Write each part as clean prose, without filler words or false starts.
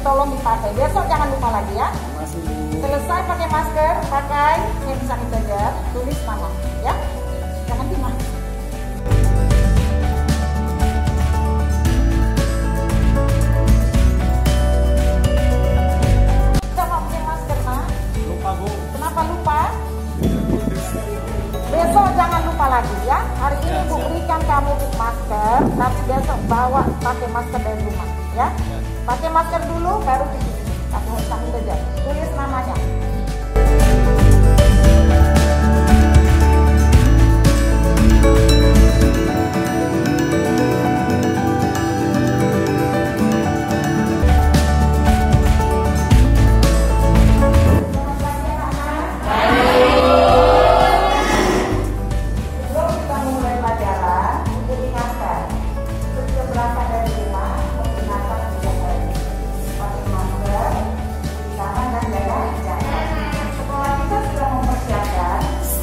tolong dipakai. Besok jangan lupa lagi ya. Selesai pakai masker, pakai hand sanitizer, tulis nama ya. Jangan timah. Coba pakai masker, Ma. Lupa, Bu. Kenapa lupa? Besok jangan lupa lagi ya. Hari ini Bu berikan kamu masker, tapi besok bawa pakai masker dari rumah ya. Pakai masker dulu, baru cuci. Pakai hand sanitizer, tulis namanya.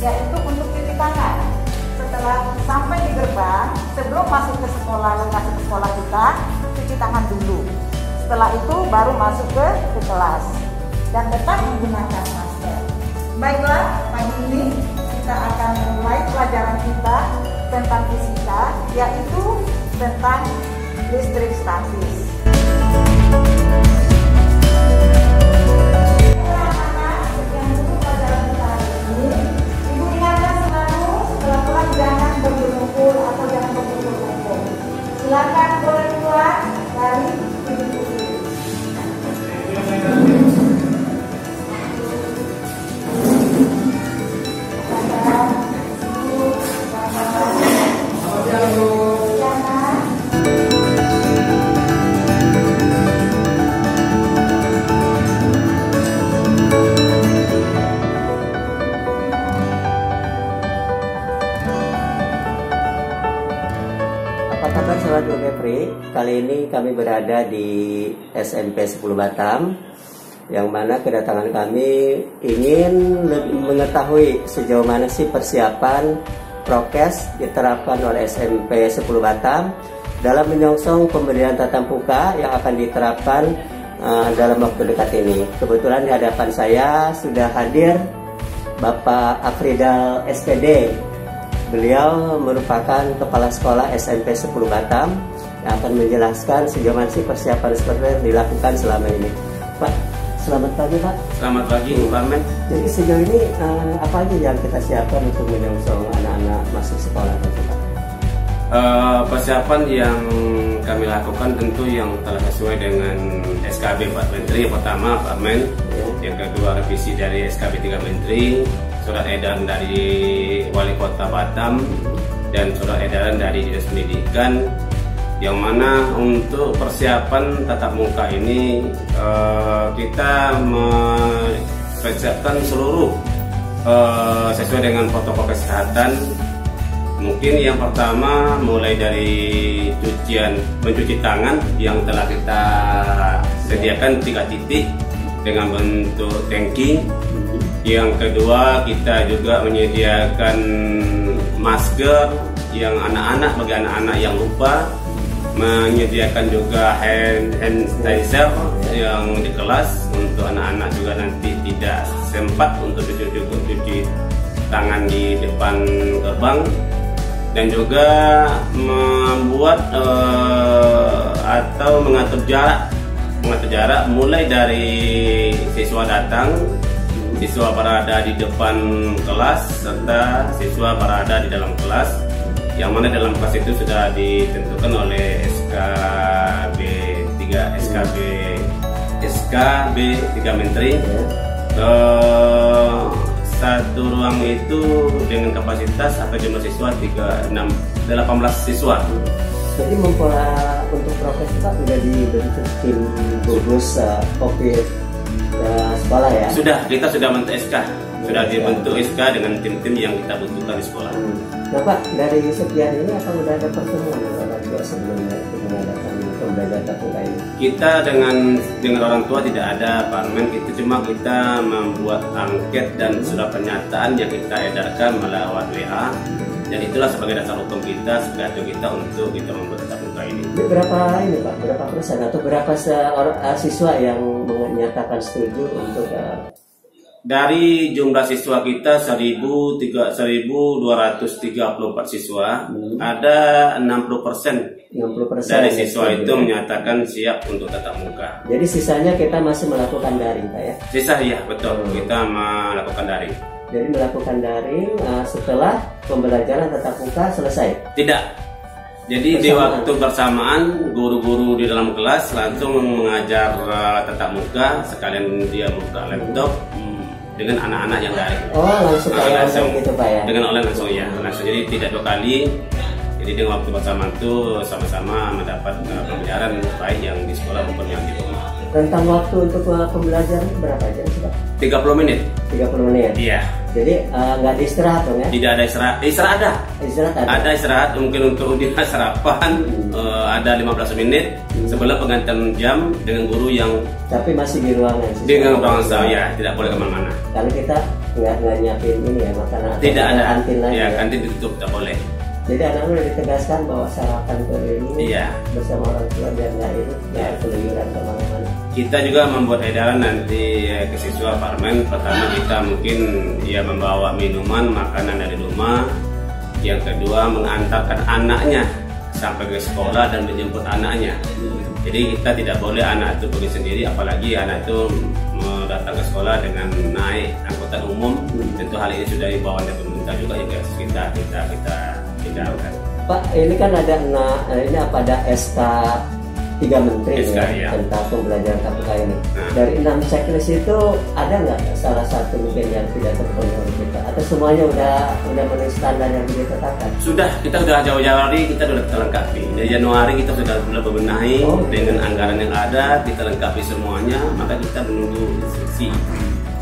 Yaitu untuk cuci tangan setelah sampai di gerbang, sebelum masuk ke sekolah, lokasi sekolah kita cuci tangan dulu. Setelah itu baru masuk ke kelas dan tetap menggunakan masker. Baiklah, pagi ini kita akan mulai pelajaran kita tentang fisika, yaitu tentang listrik statis. Jangan berkumpul atau jangan berkumpul. Silakan boleh keluar dari pintu ini. Apa kabar Sobat Ugepri? Kali ini kami berada di SMP 10 Batam, yang mana kedatangan kami ingin mengetahui sejauh mana sih persiapan prokes diterapkan oleh SMP 10 Batam dalam menyongsong pemberian tatap muka yang akan diterapkan dalam waktu dekat ini. Kebetulan di hadapan saya sudah hadir Bapak Afridal SPD. Beliau merupakan Kepala Sekolah SMP 10 Batam yang akan menjelaskan sejauh mana sih persiapan seperti yang dilakukan selama ini. Pak, selamat pagi Pak. Selamat pagi, Pak Men. Jadi sejauh ini apa aja yang kita siapkan untuk menyongsong anak-anak masuk sekolah nanti Pak? Persiapan yang kami lakukan tentu yang telah sesuai dengan SKB Pak Menteri. Yang pertama Pak Men, yang kedua revisi dari SKB 3 Menteri, surat edaran dari Wali Kota Batam, dan surat edaran dari Dinas Pendidikan, yang mana untuk persiapan tatap muka ini kita mempersiapkan seluruh sesuai dengan protokol kesehatan. Mungkin yang pertama mulai dari mencuci tangan yang telah kita sediakan 3 titik dengan bentuk tangki. Yang kedua, kita juga menyediakan masker yang anak-anak, bagi anak-anak yang lupa, menyediakan juga hand sanitizer yang di kelas untuk anak-anak juga nanti tidak sempat untuk cuci tangan di depan gerbang, dan juga membuat atau mengatur jarak mulai dari siswa datang, siswa berada di depan kelas, serta siswa berada di dalam kelas, yang mana dalam kelas itu sudah ditentukan oleh SKB 3 Menteri. Satu ruang itu dengan kapasitas atau jumlah siswa 18 siswa. Jadi untuk prokes Pak sudah dibentuk tim gugus COVID sekolah ya? Kita sudah bentuk SK, sudah dibentuk SK dengan tim-tim yang kita butuhkan di sekolah. Nah Pak, dari sekian ini apa sudah ada pertemuan orang tua sebelumnya untuk mengadakan pembelajaran tatap muka ini? Kita dengan orang tua tidak ada parlemen, kita membuat angket dan surat pernyataan yang kita edarkan melalui WA, dan itulah sebagai dasar hukum kita, sebagai acuan kita untuk kita membuat tatap muka ini. ini. Berapa ini Pak? Berapa persen atau berapa siswa yang menyatakan setuju untuk dari jumlah siswa kita 1.234 siswa, ada 60% dari siswa itu menyatakan siap untuk tatap muka. Jadi sisanya kita masih melakukan daring Pak ya? Sisa ya betul, kita melakukan daring. Jadi melakukan daring setelah pembelajaran tatap muka selesai? Tidak. Jadi di waktu bersamaan guru-guru di dalam kelas langsung mengajar tatap muka, sekalian dia buka laptop dengan anak-anak yang daring. Oh langsung kayak gitu Pak ya? Dengan online langsung ya, langsung. Jadi tidak 2 kali. Jadi di waktu bersamaan itu sama-sama mendapat pembelajaran baik yang di sekolah maupun yang di rumah. Rentang waktu untuk pembelajaran berapa jam sih Pak? 30 menit. 30 menit? Iya. Jadi nggak ada istirahat dong ya? Tidak ada istirahat. Istirahat ada. Istirahat ada? Ada istirahat mungkin untuk di sarapan ada 15 menit sebelum penggantian jam dengan guru yang. Tapi masih di ruangan? Dengan ruangan saya, tidak boleh kemana-mana. Kalau kita nggak nyiapin ini ya makanan? Tidak ada. Kantin lagi ya, kantin ditutup, tidak boleh. Jadi anak udah ditegaskan bahwa sarapan ini bersama orang tua dan nggak keluyuran kemana-mana. Kita juga membuat edaran nanti ke siswa Parmen. Pertama kita mungkin membawa minuman, makanan dari rumah. Yang kedua mengantarkan anaknya sampai ke sekolah dan menjemput anaknya. Jadi kita tidak boleh anak itu pergi sendiri, apalagi anak itu datang ke sekolah dengan naik angkutan umum. Tentu hal ini sudah dibawa oleh pemerintah juga kita tinggalkan. Pak, ini kan ada SK 3 Menteri tentang pembelajaran tatap muka ini. Dari 6 checklist itu ada nggak salah satu mungkin yang tidak terpenuhi oleh kita? Atau semuanya udah memenuhi standar yang ditetapkan? Sudah, kita sudah jauh-jauh hari kita sudah terlengkapi. Dari Januari kita sudah benahi dengan anggaran yang ada, kita lengkapi semuanya. Maka kita menunggu instruksi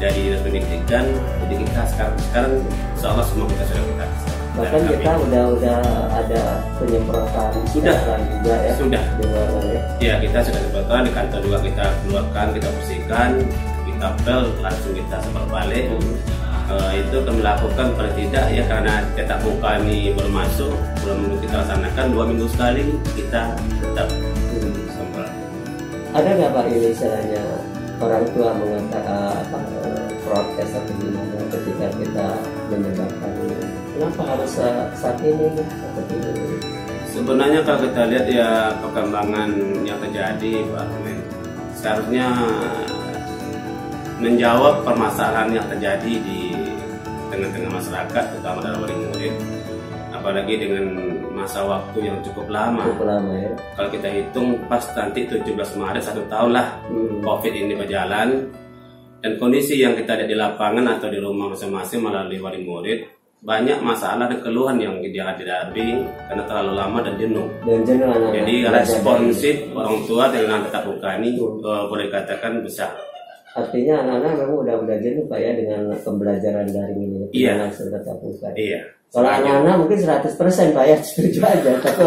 dari pendidikan. Jadi kita sekarang insya Allah semua kita sudah kita. Bahkan kita udah ada penyemprotan juga ya? Sudah. Di ruangan ya? Ya, kita sudah semprotan, di kantor juga kita keluarkan, kita bersihkan, kita pel, langsung kita sebar balik. Itu kami lakukan paling tidak ya, karena tatap muka ini belum masuk, belum kita laksanakan 2 minggu sekali kita tetap semprot. Ada nggak Pak ini istilahnya orang tua mengatakan protes atau gimana ketika kita menyebarkan ini? Kenapa harus saat ini? Sebenarnya kalau kita lihat ya perkembangan yang terjadi Pak Armen, seharusnya menjawab permasalahan yang terjadi di tengah-tengah masyarakat, terutama dalam wali murid, apalagi dengan masa waktu yang cukup lama. Ya. Kalau kita hitung pas nanti 17 Maret 1 tahun lah COVID ini berjalan, dan kondisi yang kita lihat di lapangan atau di rumah masing-masing melalui wali murid, banyak masalah dan keluhan yang dihadapi karena terlalu lama dan jenuh. Jadi responsif orang tua dengan tatap muka ini boleh dikatakan besar. Artinya anak-anak memang udah jenuh Pak ya dengan pembelajaran daring ini. Iya. Langsung tatap muka. Iya. Kalau anak-anak mungkin 100% Pak ya setuju aja, tapi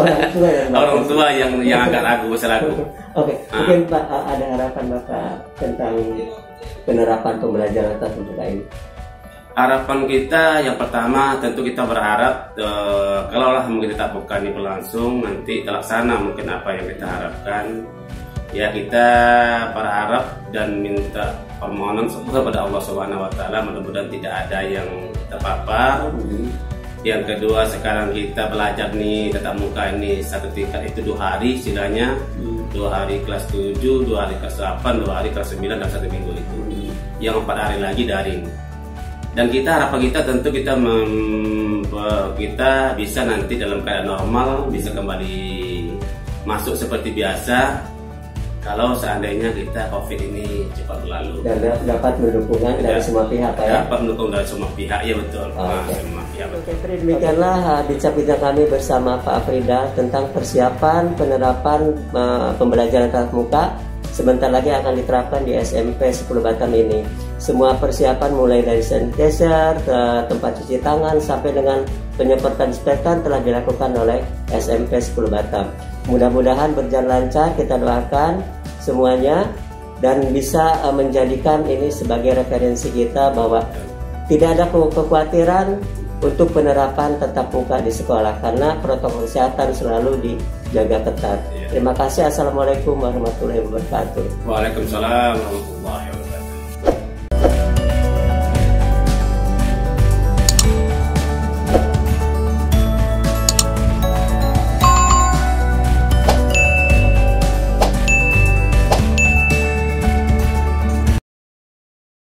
orang tua yang agak ragu, ragu. Oke. Mungkin Pak ada harapan Bapak tentang penerapan pembelajaran tatap muka ini? Harapan kita yang pertama tentu kita berharap kalaulah mungkin tatap muka ini berlangsung nanti terlaksana mungkin apa yang kita harapkan. Ya kita berharap dan minta permohonan kepada Allah Subhanahu wa taala, mudah-mudahan tidak ada yang terpapar. Yang kedua, sekarang kita belajar nih tatap muka ini satu tingkat itu 2 hari istilahnya, 2 hari kelas 7, 2 hari kelas 8, 2 hari kelas 9 dan 1 minggu itu. Yang 4 hari lagi daring. Dan kita harapan kita tentu kita bisa nanti dalam keadaan normal, bisa kembali masuk seperti biasa kalau seandainya kita COVID ini cepat berlalu. Dan dapat dukungan dari semua pihak ya? Dapat mendukung dari semua pihak, ya betul. Semua pihak. Oke, demikianlah bincang-bincang kami bersama Pak Afrida tentang persiapan penerapan pembelajaran tatap muka. Sebentar lagi akan diterapkan di SMP 10 Batam ini. Semua persiapan mulai dari sanitizer, tempat cuci tangan, sampai dengan penyemprotan disinfektan telah dilakukan oleh SMP 10 Batam. Mudah-mudahan berjalan lancar, kita doakan semuanya dan bisa menjadikan ini sebagai referensi kita bahwa tidak ada kekhawatiran untuk penerapan tatap muka di sekolah karena protokol kesehatan selalu dijaga ketat. Terima kasih. Assalamualaikum warahmatullahi wabarakatuh. Waalaikumsalam warahmatullahi wabarakatuh.